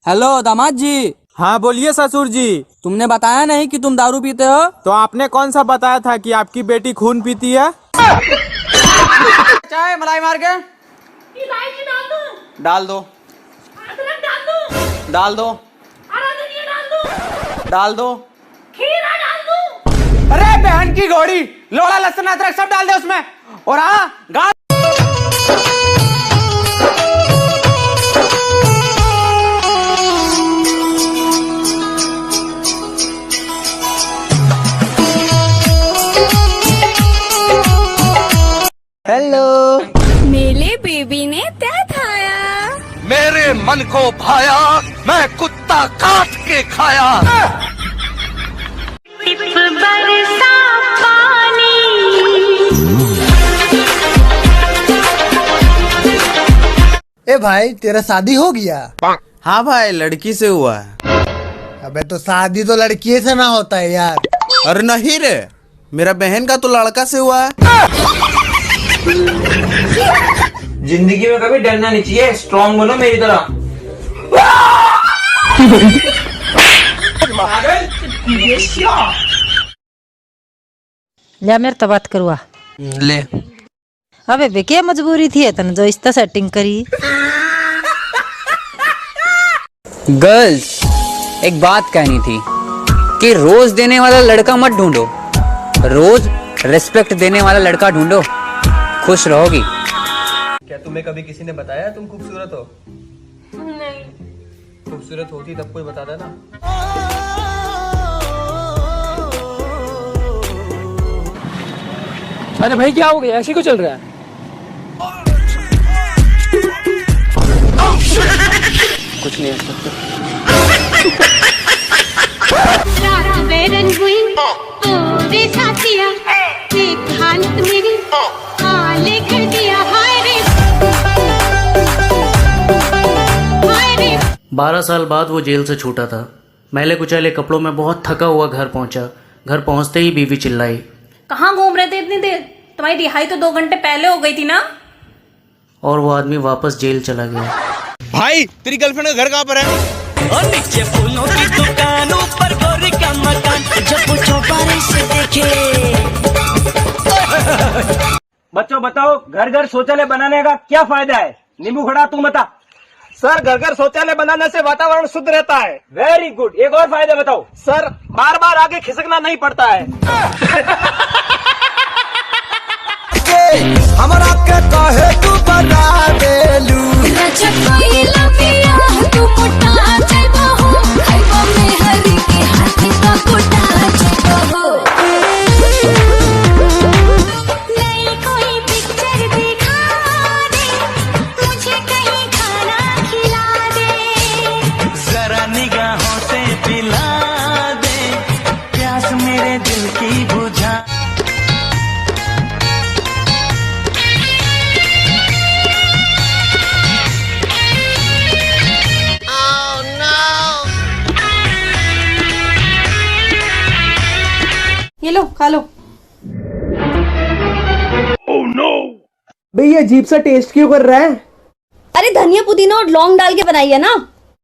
Hello दामाद जी। हाँ बोलिए ससुर जी। तुमने बताया नहीं कि तुम दारू पीते हो। तो आपने कौन सा बताया था कि आपकी बेटी खून पीती है? चाय मलाई मार के इलायची डाल दो। डाल दो, अदरक डाल दो। डाल दो, हरा धनिया डाल दो। डाल दो, खीरा डाल दो। अरे बहन की घोड़ी, लोड़ा लहसुन अदरक सब डाल दे उसमें। और हाँ गाल मेले बेबी ने क्या खाया? मेरे मन को भाया, मैं कुत्ता काट के खाया। बरसा पानी। ए भाई तेरा शादी हो गया? हाँ भाई लड़की से हुआ है। अबे तो शादी तो लड़की से ना होता है यार। अरे नहीं रे, मेरा बहन का तो लड़का से हुआ है। जिंदगी में कभी डरना नहीं चाहिए, स्ट्रॉन्ग बनो मेरी तरह। ले मेरे तो बात करवा ले। अबे बे क्या मजबूरी थी तन जो इस सेटिंग करी। गर्ल्स, एक बात कहनी थी कि रोज देने वाला लड़का मत ढूंढो, रोज रिस्पेक्ट देने वाला लड़का ढूंढो, खुश रहोगी। क्या तुम्हें कभी किसी ने बताया तुम खूबसूरत हो? नहीं। खूबसूरत होती तब कोई बताता ना। अरे भाई क्या हो गया, ऐसे क्यों चल रहा है? कुछ नहीं है। साथिया, एक हालत मेरी हाले कर दिया। हाय रे 12 साल बाद वो जेल से छूटा था। मैले कुचैले कपड़ों में बहुत थका हुआ घर पहुंचा। घर पहुंचते ही बीवी चिल्लाई, कहाँ घूम रहे थे इतनी देर? तुम्हारी रिहाई तो 2 घंटे पहले हो गई थी ना। और वो आदमी वापस जेल चला गया। भाई तेरी गर्लफ्रेंड का घर कहाँ पर है? और नीचे फूलों की दुकान, ऊपर गोरी का मकान, जब वो चौबारे से देखे। बच्चों बताओ, घर घर शौचालय बनाने का क्या फायदा है? नींबू खड़ा तू बता। सर घर घर शौचालय बनाने से वातावरण शुद्ध रहता है। वेरी गुड, एक और फायदा बताओ। सर बार बार आगे खिसकना नहीं पड़ता है। हमारा के काहे तू बना देलू। जरा निगाहों से पिला दे, प्यास मेरे दिल की बुझा। ये लो खा लो। भैया अजीब सा टेस्ट क्यों कर रहा है? अरे धनिया पुदीना और लौंग डाल के बनाई है ना।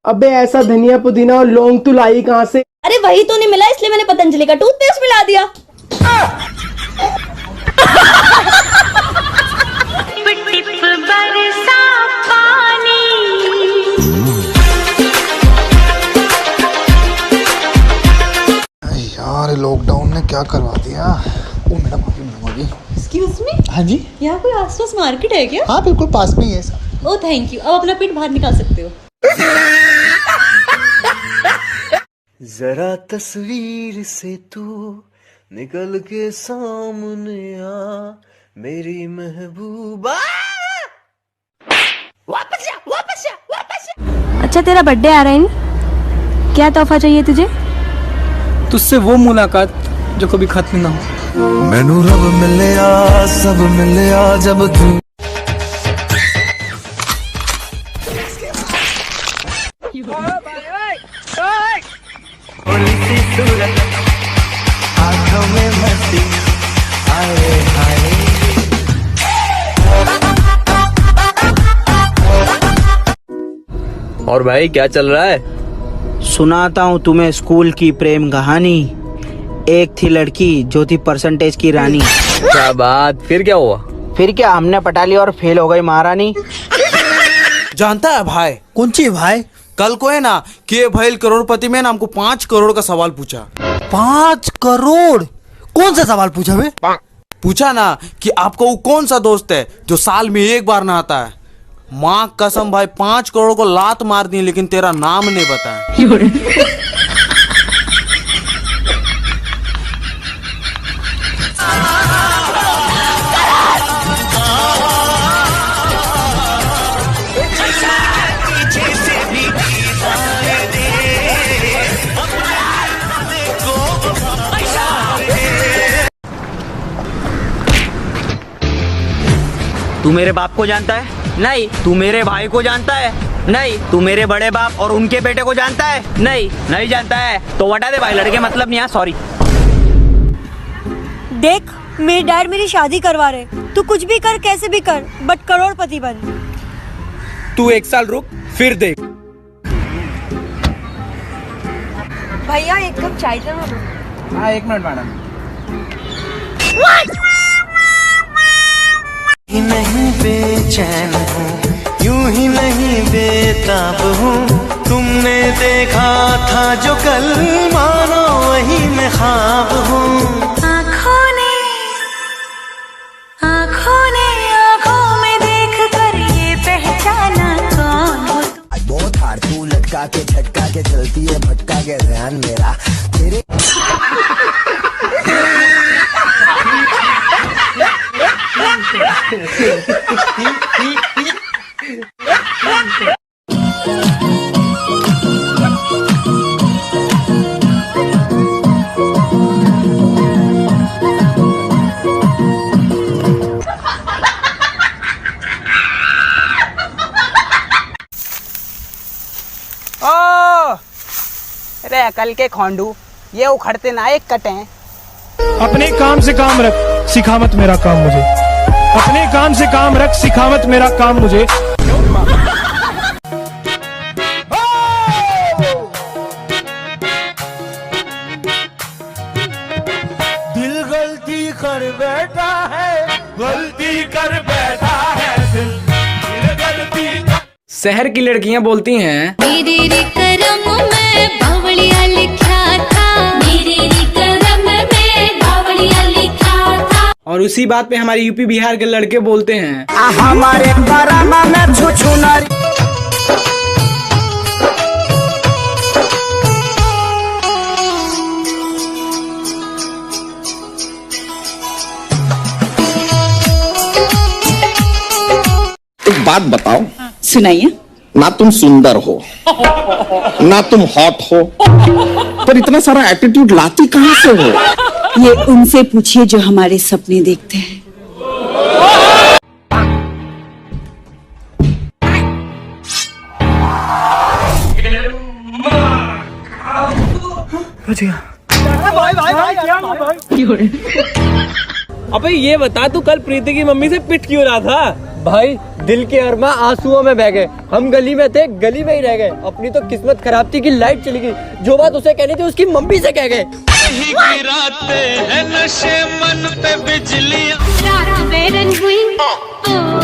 अबे ऐसा धनिया पुदीना और लौंग तू लाई कहाँ से? अरे वही तो नहीं मिला, इसलिए मैंने पतंजलि का टूथपेस्ट मिला दिया। यार लॉकडाउन ने क्या करवा दिया। ओ मैडम आ गई। एक्सक्यूज मी, हाँ जी। यहाँ कोई आसपास मार्केट है क्या? हाँ बिल्कुल पास में ही है सब। ओह थैंक यू, अब अपना पेट बाहर निकाल सकते हो। जरा तस्वीर से तू निकल के सामने आ, मेरी महबूबा। अच्छा तेरा बर्थडे आ रहा है ना? क्या तोहफा चाहिए तुझे? तुझसे वो मुलाकात जो कभी खत्म ना हो। मैनू रब मिलिया, सब मिलिया जब तू। आँखों में मस्ती, आए हाय। और भाई क्या चल रहा है? सुनाता हूँ तुम्हें स्कूल की प्रेम कहानी। एक थी लड़की जो थी परसेंटेज की रानी। क्या बात, फिर क्या हुआ? फिर क्या, हमने पटा लिया और फेल हो गई महारानी। जानता है भाई? कौन ची भाई? कल को है ना के भाई करोड़पति में ना हमको 5 करोड़ का सवाल पूछा। 5 करोड़? कौन सा सवाल पूछा बे? पूछा ना कि आपका वो कौन सा दोस्त है जो साल में एक बार नहाता है। माँ कसम भाई 5 करोड़ को लात मार दी, लेकिन तेरा नाम नहीं बताया। तू मेरे बाप को जानता है? नहीं। तू मेरे भाई को जानता है? नहीं। तू मेरे बड़े बाप और उनके बेटे को जानता है? नहीं। नहीं जानता है तो हटा दे भाई, लड़के मतलब नहीं है, सॉरी। देख, मेरे डैड मेरी शादी करवा रहे। तू कुछ भी कर, कैसे भी कर, बट करोड़पति बन। तू 1 साल रुक, फिर देख। भैया 1 कप चाय दो। हाँ 1 मिनट मैडम। नहीं बेचैन हूँ, यूं ही नहीं बेताब हूँ। तुमने देखा था जो कल, मानो वही मैं ख्वाब हूँ। आँखों में देख कर ये पहचाना कौन हो। बहुत हार तू लटका के झटका के चलती है, भटका के ध्यान मेरा तेरे। अरे अकल के खोंडू, ये उखड़ते ना एक कटे। अपने काम से काम रख, सिखा मत मेरा काम मुझे। अपने काम से काम रख, सिखा मत मेरा काम मुझे। दिल गलती कर बैठा है, गलती कर बैठा है दिल गलती। शहर की लड़कियां बोलती हैं, मेरे रे करम में बावड़िया लिखा था। मेरे रे करम में बावड़िया लिखा था। और उसी बात पे हमारे यूपी बिहार के लड़के बोलते हैं, हमारे करम में छुछुनरी। एक बात बताओ, सुनाइए। ना तुम सुंदर हो ना तुम हॉट हो, पर इतना सारा एटीट्यूड लाती कहाँ से हो? ये उनसे पूछिए जो हमारे सपने देखते हैं। अबे ये बता, तू कल प्रीति की मम्मी से पिट क्यों रहा था? भाई दिल के अरमा आंसुओं में बह गए। हम गली में थे, गली में ही रह गए। अपनी तो किस्मत खराब थी कि लाइट चली गई। जो बात उसे कहनी थी उसकी मम्मी से कह गए। गिराते हैं नशे मन पे बिजलियां। रात बेरन हुई ओ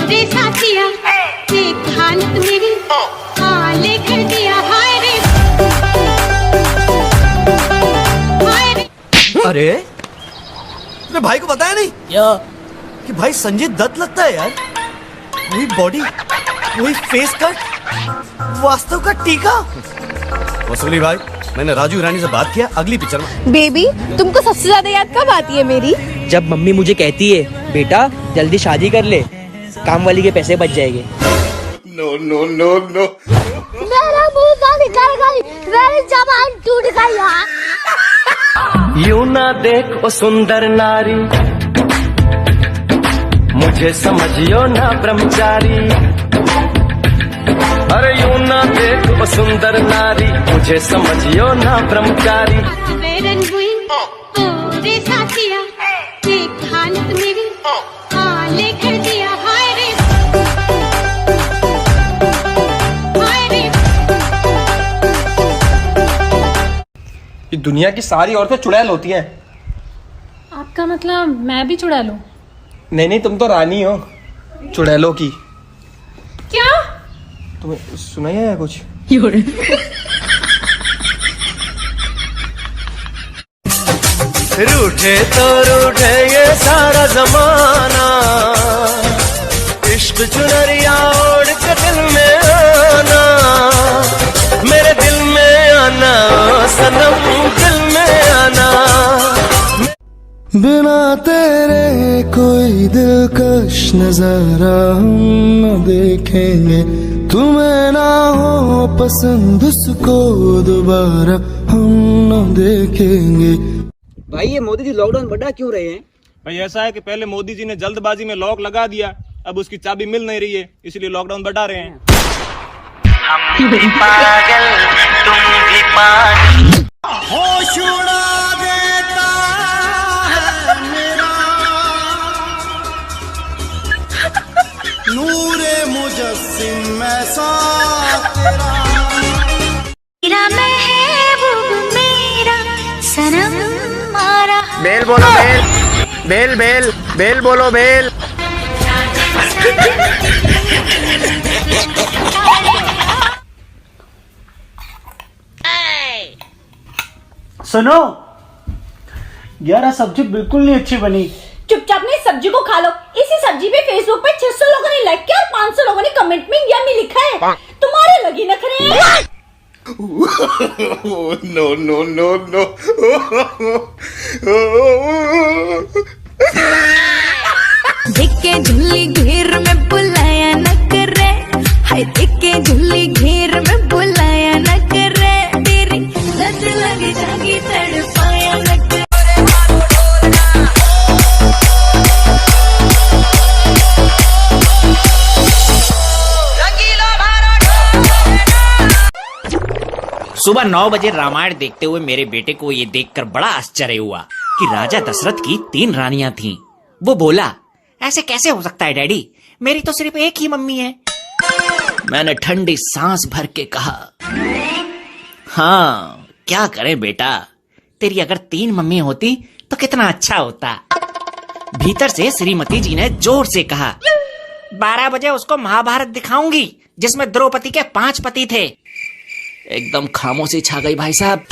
रे साथिया, देख हालत मेरी हाले कर दिया। हाय रे हाय रे। अरे अपने भाई को बताया नहीं क्या कि भाई संजय दत्त लगता है यार? वही बॉडी, वही फेस कट, वास्तव का टीका। वसूली भाई, मैंने राजू ईरानी से बात किया, अगली पिक्चर में। बेबी, तुमको सबसे ज्यादा याद कब आती है मेरी? जब मम्मी मुझे कहती है बेटा जल्दी शादी कर ले, काम वाली के पैसे बच जाएंगे। No no no no. मेरा मुंह का निकल गई, मेरी जबान टूट गई यार। यूं ना देख ओ सुंदर नारी, मुझे समझियो ना ब्रह्मचारी। अरे यूं ना देख ओ सुंदर नारी, मुझे समझियो ना ब्रह्मचारी। बेरन हुई ओ रे साथिया, देख हालत मेरी हाले कर दिया। हाय रे हाय रे कि दुनिया की सारी औरतें चुड़ैल होती हैं। आपका मतलब मैं भी चुड़ा लूं? नहीं नहीं, तुम तो रानी हो चुड़ैलों की। क्या? तुम्हें सुना ही है कुछ? रूठे तो रूठे ये सारा जमाना, इश्क चुनरिया ओढ़ के दिल में आना, मेरे दिल में आना सनम, दिल में आना। बिना तेरे कोई दिलकश नजारा हम न देखेंगे, तुम्हें ना हो पसंद उसको दोबारा हम न देखेंगे। भाई ये मोदी जी लॉकडाउन बढ़ा क्यों रहे हैं? भाई ऐसा है कि पहले मोदी जी ने जल्दबाजी में लॉक लगा दिया, अब उसकी चाबी मिल नहीं रही है, इसलिए लॉकडाउन बढ़ा रहे हैं। हम भी पागल तुम भी पागल, होश उड़ा देता है मेरा नूरे मुजस्सिम ऐसा तेरा महबूब मेरा सनम मारा। बेल बोलो बेल, बेल बेल बेल बोलो बेल। सुनो यार, सब्जी बिल्कुल नहीं अच्छी बनी। चुपचाप नहीं सब्जी को खा लो। इसी सब्जी पे फेसबुक पे 600 लोगों ने लाइक किया और 500 लोगों ने कमेंट में यम्मी लिखा है। तुम्हारे लगी नखरे। No no no no. देख के झुल्ली घेर में बुलाया न करे, हाय देख के झुल्ली घेर में बुलाया न करे, तेरी लत लग जागी तड़पाया न करे। सुबह 9 बजे रामायण देखते हुए मेरे बेटे को ये देखकर बड़ा आश्चर्य हुआ कि राजा दशरथ की 3 रानियां थीं। वो बोला, ऐसे कैसे हो सकता है डैडी, मेरी तो सिर्फ एक ही मम्मी है। मैंने ठंडी सांस भर के कहा, हाँ क्या करें बेटा, तेरी अगर 3 मम्मी होती तो कितना अच्छा होता। भीतर से श्रीमती जी ने जोर से कहा, 12 बजे उसको महाभारत दिखाऊंगी जिसमें द्रौपदी के 5 पति थे। एकदम खामोशी छा गई भाई साहब।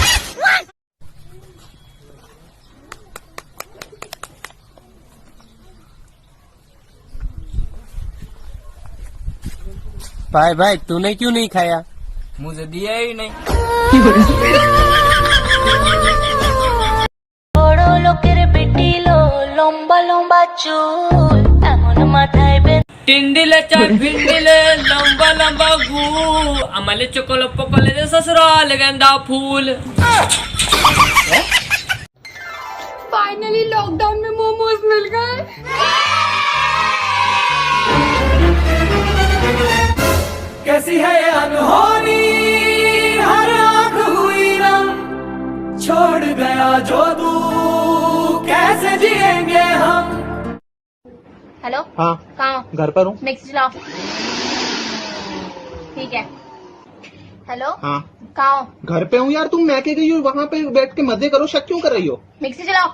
भाई भाई तूने क्यों नहीं खाया? मुझे दिया ही नहीं। বড় লোকের বেটিলো লম্বা লম্বা চুল এমন মাথায় टिंडिले चाट भिंडिले लंबा लंबा गू अमले चोकोलो पोकोले दे ससुराल गेंदा फूल। फाइनली लॉकडाउन में मोमोज मिल गए। कैसी है ये अनहोनी, हर आंख हुई नम, छोड़ गया जो तू कैसे जिएंगे हम। हेलो, हाँ कहाँ? घर पर हूँ। मिक्सी चलाओ। ठीक है। हेलो, हाँ कहाँ हो? घर पे हूँ यार, तुम मैके गई हो, वहाँ पे बैठ के मजे करो, शक क्यों कर रही हो? मिक्सी चलाओ।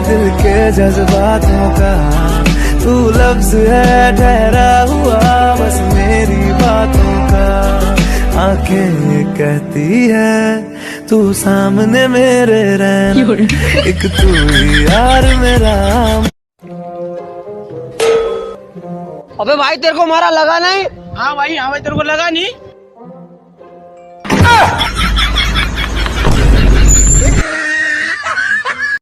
दिल के जज्बातों का तू लफ्ज है ठहरा हुआ, बस मेरी बातों का आंखें कहती है तू सामने मेरे रहना, एक तू ही यार मेरा। अबे भाई तेरे को मारा लगा नहीं? हाँ भाई तेरे को लगा नहीं?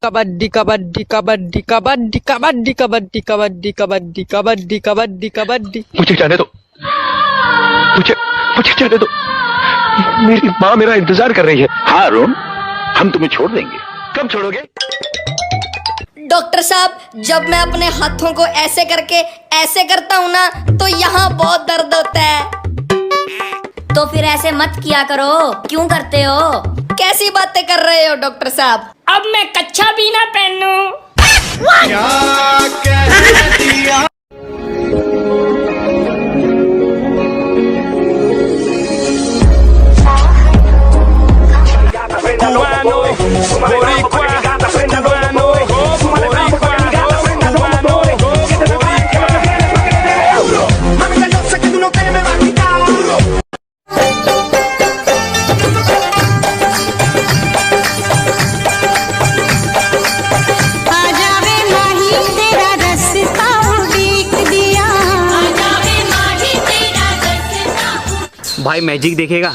कबड्डी कबड्डी कबड्डी कबड्डी कबड्डी कबड्डी कबड्डी कबड्डी कबड्डी कबड्डी कबड्डी। मुझे जाने दो, मुझे जाने दो, मेरी माँ मेरा इंतजार कर रही है। हाँ अरुण, हम तुम्हें छोड़ देंगे। कब छोड़ोगे? डॉक्टर साहब, जब मैं अपने हाथों को ऐसे करके ऐसे करता हूँ ना, तो यहाँ बहुत दर्द होता है। तो फिर ऐसे मत किया करो। क्यों करते हो? कैसी बातें कर रहे हो डॉक्टर साहब? अब मैं कच्चा भी ना पहनूं। क्या कह दिया? भाई मैजिक देखेगा।